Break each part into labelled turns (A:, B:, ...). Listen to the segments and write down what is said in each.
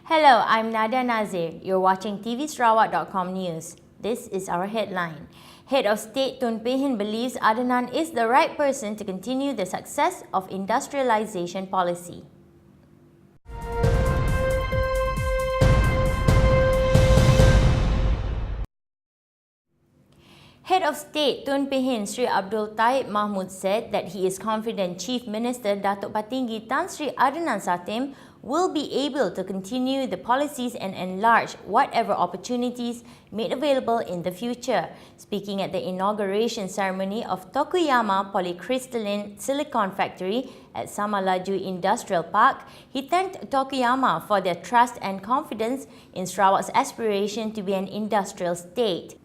A: Hello, I'm Nadia Nazir. You're watching tvsarawak.com news. This is our headline. Head of State Tun Pehin believes Adnan is the right person to continue the success of industrialization policy. Head of State Tun Pehin Sri Abdul Taib Mahmud said that he is confident Chief Minister Datuk Patinggi Tan Sri Adnan Satem will be able to continue the policies and enlarge whatever opportunities made available in the future. Speaking at the inauguration ceremony of Tokuyama Polycrystalline Silicon Factory at Samalaju Industrial Park, he thanked Tokuyama for their trust and confidence in Sarawak's aspiration to be an industrial state.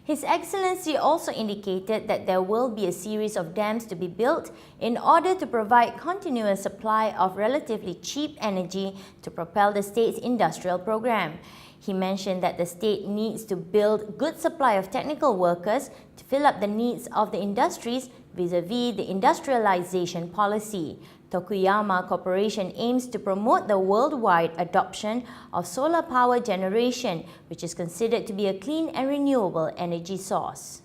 A: His Excellency also indicated that there will be a series of dams to be built in order to provide continuous supply of relatively cheap energy to propel the state's industrial program. He mentioned that the state needs to build good supply of technical workers to fill up the needs of the industries vis-a-vis the industrialization policy. Tokuyama Corporation aims to promote the worldwide adoption of solar power generation, which is considered to be a clean and renewable energy source.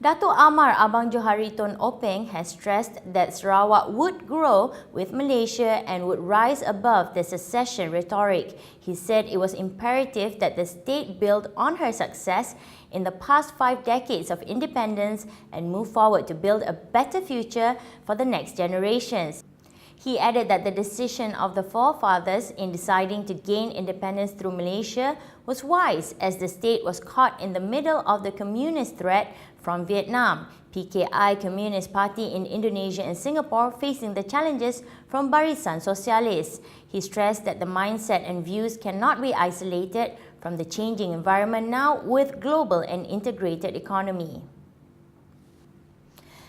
A: Dato' Amar Abang Johari Tun Openg has stressed that Sarawak would grow with Malaysia and would rise above the secession rhetoric. He said it was imperative that the state build on her success in the past 5 decades of independence and move forward to build a better future for the next generations. He added that the decision of the forefathers in deciding to gain independence through Malaysia was wise, as the state was caught in the middle of the communist threat from Vietnam, PKI Communist Party in Indonesia and Singapore facing the challenges from Barisan Sosialis. He stressed that the mindset and views cannot be isolated from the changing environment now with global and integrated economy.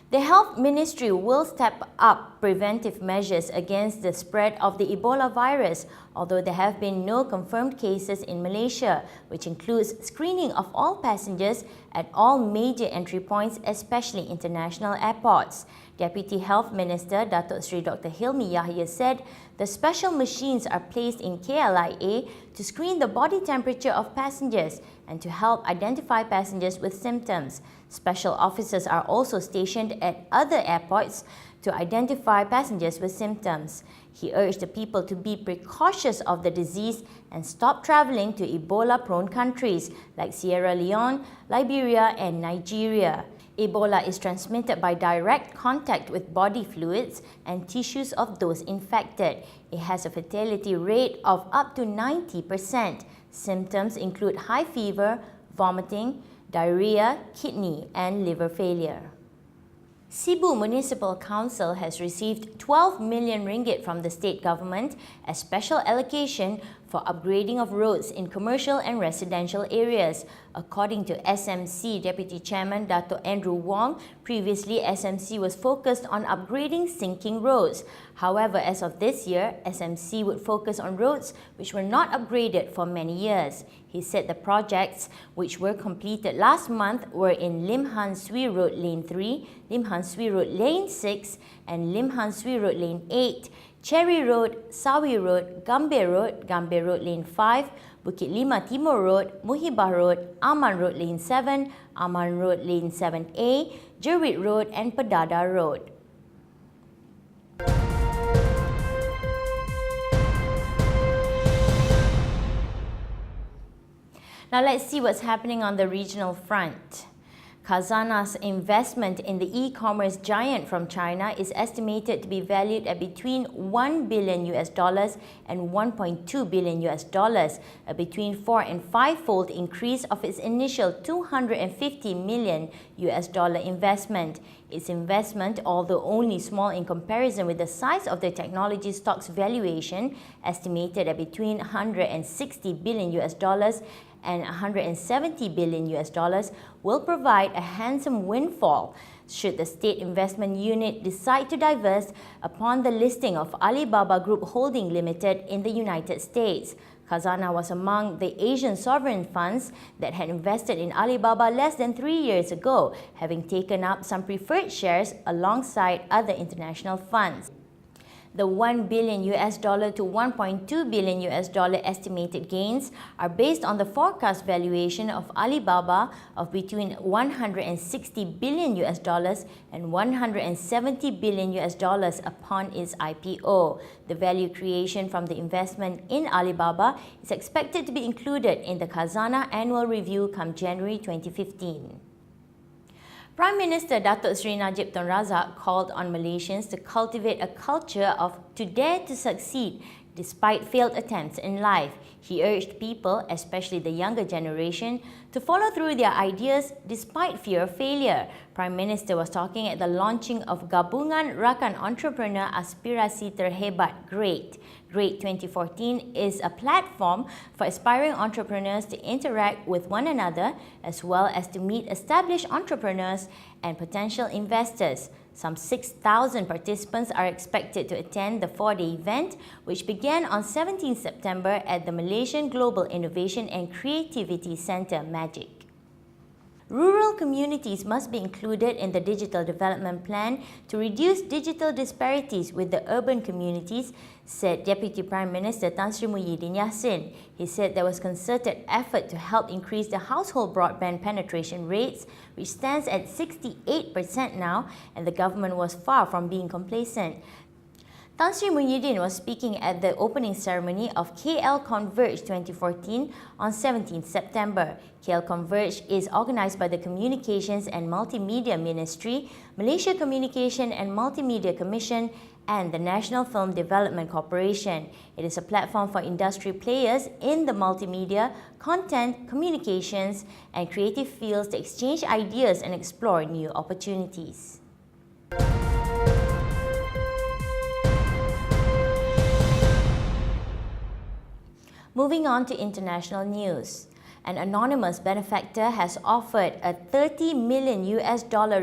A: The Health Ministry will step up preventive measures against the spread of the Ebola virus, although there have been no confirmed cases in Malaysia, which includes screening of all passengers at all major entry points, especially international airports. Deputy Health Minister Datuk Sri Dr. Hilmi Yahya said the special machines are placed in KLIA to screen the body temperature of passengers and to help identify passengers with symptoms. Special officers are also stationed at other airports to identify passengers with symptoms. He urged the people to be precautious of the disease and stop travelling to Ebola-prone countries like Sierra Leone, Liberia and Nigeria. Ebola is transmitted by direct contact with body fluids and tissues of those infected. It has a fatality rate of up to 90%. Symptoms include high fever, vomiting, diarrhea, kidney and liver failure. Sibu Municipal Council has received 12 million ringgit from the state government as special allocation for upgrading of roads in commercial and residential areas. According to SMC Deputy Chairman Dato' Andrew Wong, previously SMC was focused on upgrading sinking roads. However, as of this year, SMC would focus on roads which were not upgraded for many years. He said the projects which were completed last month were in Lim Han Swee Road Lane 3, Lim Han Swee Road Lane 6 and Lim Han Swee Road Lane 8, Cherry Road, Sawi Road, Gambir Road Lane 5, Bukit Lima Timur Road, Muhibah Road, Aman Road Lane 7, Aman Road Lane 7A, Jerwit Road and Pedada Road. Now let's see what's happening on the regional front. Khazanah's investment in the e-commerce giant from China is estimated to be valued at between $1 billion and $1.2 billion, a between 4 and 5-fold increase of its initial $250 million investment. Its investment, although only small in comparison with the size of the technology stock's valuation, estimated at between $160 billion and $170 billion, will provide a handsome windfall should the State Investment Unit decide to divest upon the listing of Alibaba Group Holding Limited in the United States. Khazanah was among the Asian sovereign funds that had invested in Alibaba less than 3 years ago, having taken up some preferred shares alongside other international funds. The $1 billion to $1.2 billion estimated gains are based on the forecast valuation of Alibaba of between $160 billion and $170 billion upon its IPO. The value creation from the investment in Alibaba is expected to be included in the Khazanah Annual Review come January 2015. Prime Minister Datuk Seri Najib Tun Razak called on Malaysians to cultivate a culture of to dare to succeed despite failed attempts in life. He urged people, especially the younger generation, to follow through their ideas despite fear of failure. Prime Minister was talking at the launching of Gabungan Rakan Entrepreneur Aspirasi Terhebat GREAT. GREAT 2014 is a platform for aspiring entrepreneurs to interact with one another as well as to meet established entrepreneurs and potential investors. Some 6,000 participants are expected to attend the 4-day event, which began on 17 September at the Malaysian Global Innovation and Creativity Centre, MAGIC. Rural communities must be included in the Digital Development Plan to reduce digital disparities with the urban communities, said Deputy Prime Minister Tan Sri Muhyiddin Yassin. He said there was concerted effort to help increase the household broadband penetration rates, which stands at 68% now, and the government was far from being complacent. Tan Sri Muhyiddin was speaking at the opening ceremony of KL Converge 2014 on 17 September. KL Converge is organised by the Communications and Multimedia Ministry, Malaysia Communication and Multimedia Commission, and the National Film Development Corporation. It is a platform for industry players in the multimedia, content, communications, and creative fields to exchange ideas and explore new opportunities. Moving on to international news. An anonymous benefactor has offered a $30 million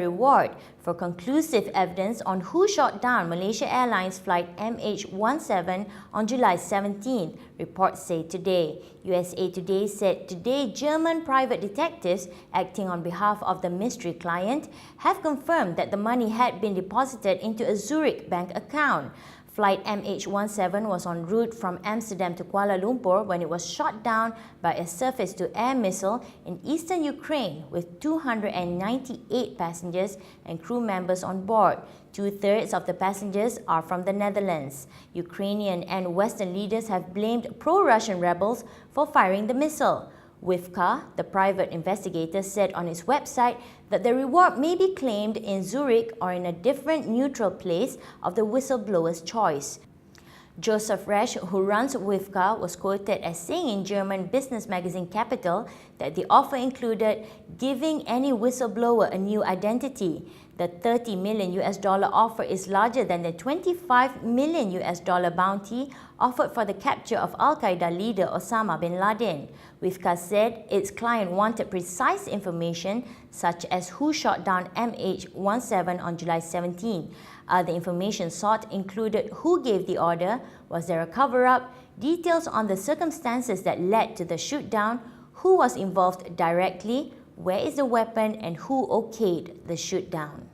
A: reward for conclusive evidence on who shot down Malaysia Airlines flight MH17 on July 17, reports say today. USA Today said today German private detectives acting on behalf of the mystery client have confirmed that the money had been deposited into a Zurich bank account. Flight MH17 was en route from Amsterdam to Kuala Lumpur when it was shot down by a surface-to-air missile in eastern Ukraine with 298 passengers and crew members on board. Two-thirds of the passengers are from the Netherlands. Ukrainian and Western leaders have blamed pro-Russian rebels for firing the missile. WIFCA, the private investigator, said on its website that the reward may be claimed in Zurich or in a different neutral place of the whistleblower's choice. Joseph Resch, who runs WIFCA, was quoted as saying in German business magazine Capital that the offer included giving any whistleblower a new identity. The $30 million offer is larger than the $25 million bounty offered for the capture of Al-Qaeda leader Osama bin Laden. WIFCA said its client wanted precise information such as who shot down MH17 on July 17. Other information sought included who gave the order, was there a cover-up, details on the circumstances that led to the shoot-down, who was involved directly, where is the weapon, and who okayed the shoot-down.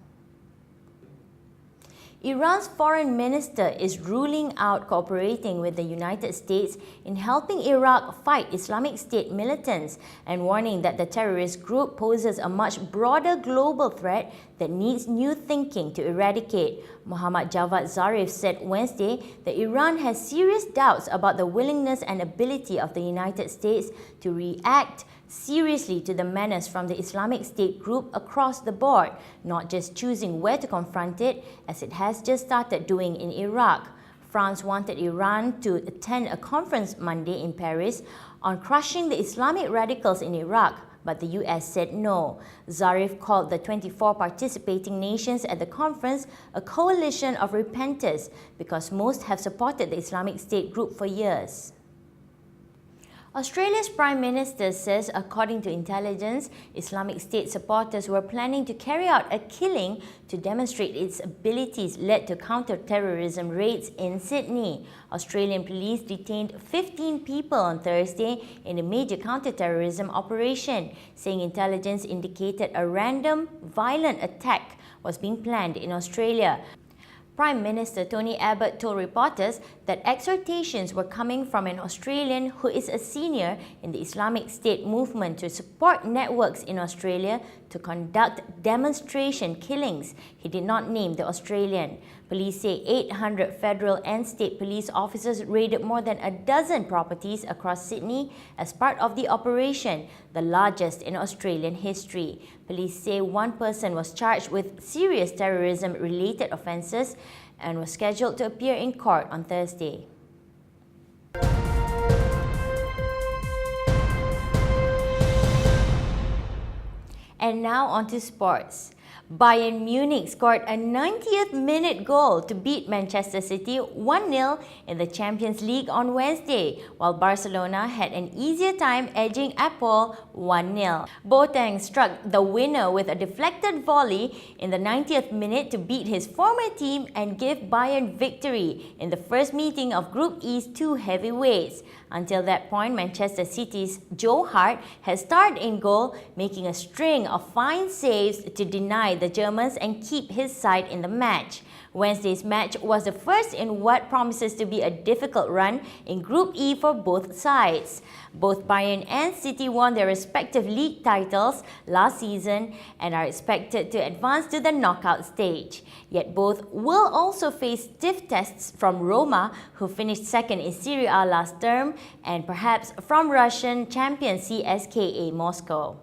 A: Iran's foreign minister is ruling out cooperating with the United States in helping Iraq fight Islamic State militants and warning that the terrorist group poses a much broader global threat that needs new thinking to eradicate. Mohammad Javad Zarif said Wednesday that Iran has serious doubts about the willingness and ability of the United States to react seriously to the menace from the Islamic State group across the board, not just choosing where to confront it, as it has just started doing in Iraq. France wanted Iran to attend a conference Monday in Paris on crushing the Islamic radicals in Iraq, but the US said no. Zarif called the 24 participating nations at the conference a coalition of repenters because most have supported the Islamic State group for years. Australia's Prime Minister says, according to intelligence, Islamic State supporters were planning to carry out a killing to demonstrate its abilities led to counter-terrorism raids in Sydney. Australian police detained 15 people on Thursday in a major counter-terrorism operation, saying intelligence indicated a random, violent attack was being planned in Australia. Prime Minister Tony Abbott told reporters that exhortations were coming from an Australian who is a senior in the Islamic State movement to support networks in Australia to conduct demonstration killings. He did not name the Australian. Police say 800 federal and state police officers raided more than a dozen properties across Sydney as part of the operation, the largest in Australian history. Police say one person was charged with serious terrorism-related offences and was scheduled to appear in court on Thursday. And now on to sports. Bayern Munich scored a 90th minute goal to beat Manchester City 1-0 in the Champions League on Wednesday, while Barcelona had an easier time edging Apple 1-0. Boateng struck the winner with a deflected volley in the 90th minute to beat his former team and give Bayern victory in the first meeting of Group E's two heavyweights. Until that point, Manchester City's Joe Hart had starred in goal, making a string of fine saves to deny the Germans and keep his side in the match. Wednesday's match was the first in what promises to be a difficult run in Group E for both sides. Both Bayern and City won their respective league titles last season and are expected to advance to the knockout stage. Yet both will also face stiff tests from Roma, who finished second in Serie A last term, and perhaps from Russian champion CSKA Moscow.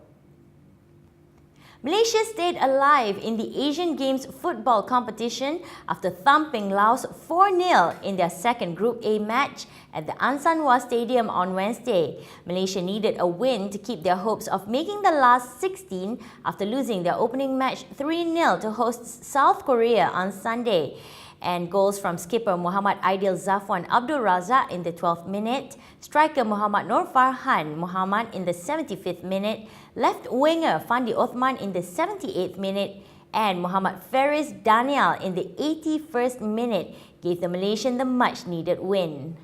A: Malaysia stayed alive in the Asian Games football competition after thumping Laos 4-0 in their second Group A match at the Ansanwa Stadium on Wednesday. Malaysia needed a win to keep their hopes of making the last 16 after losing their opening match 3-0 to hosts South Korea on Sunday. And goals from skipper Muhammad Aidil Zafwan Abdul Razak in the 12th minute, striker Muhammad Nur Farhan Muhammad in the 75th minute, left winger Fandi Othman in the 78th minute, and Muhammad Faris Daniel in the 81st minute gave the Malaysian the much-needed win.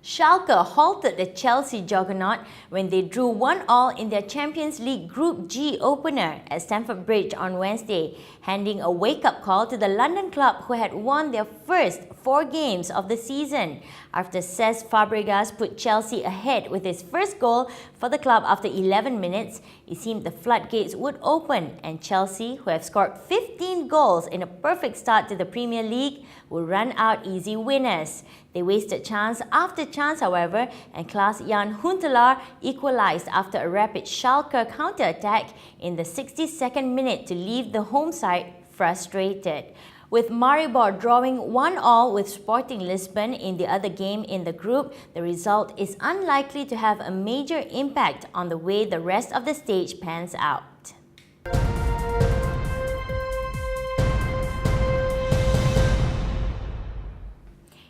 A: Schalke halted the Chelsea juggernaut when they drew 1-1 in their Champions League Group G opener at Stamford Bridge on Wednesday, handing a wake-up call to the London club who had won their first 4 games of the season. After Cesc Fabregas put Chelsea ahead with his first goal for the club after 11 minutes, it seemed the floodgates would open and Chelsea, who have scored 15 goals in a perfect start to the Premier League, would run out easy winners. They wasted chance after chance, however, and Klaas-Jan Huntelaar equalised after a rapid Schalke counter-attack in the 62nd minute to leave the home side frustrated. With Maribor drawing 1-1 with Sporting Lisbon in the other game in the group, the result is unlikely to have a major impact on the way the rest of the stage pans out.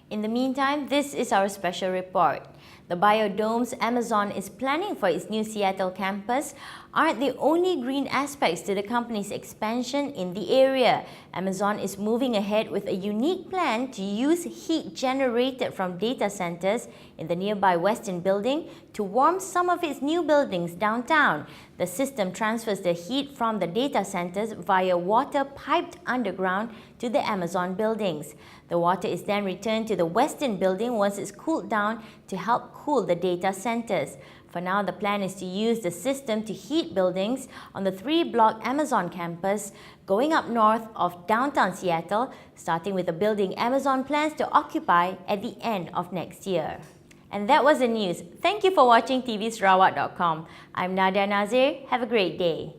A: In the meantime, this is our special report. The biodomes Amazon is planning for its new Seattle campus aren't the only green aspects to the company's expansion in the area. Amazon is moving ahead with a unique plan to use heat generated from data centers in the nearby Westin building to warm some of its new buildings downtown. The system transfers the heat from the data centers via water piped underground to the Amazon buildings. The water is then returned to the Westin building once it's cooled down to help cool the data centers. For now, the plan is to use the system to heat buildings on the 3-block Amazon campus going up north of downtown Seattle, starting with the building Amazon plans to occupy at the end of next year. And that was the news. Thank you for watching tvsarawak.com. I'm Nadia Nazir. Have a great day.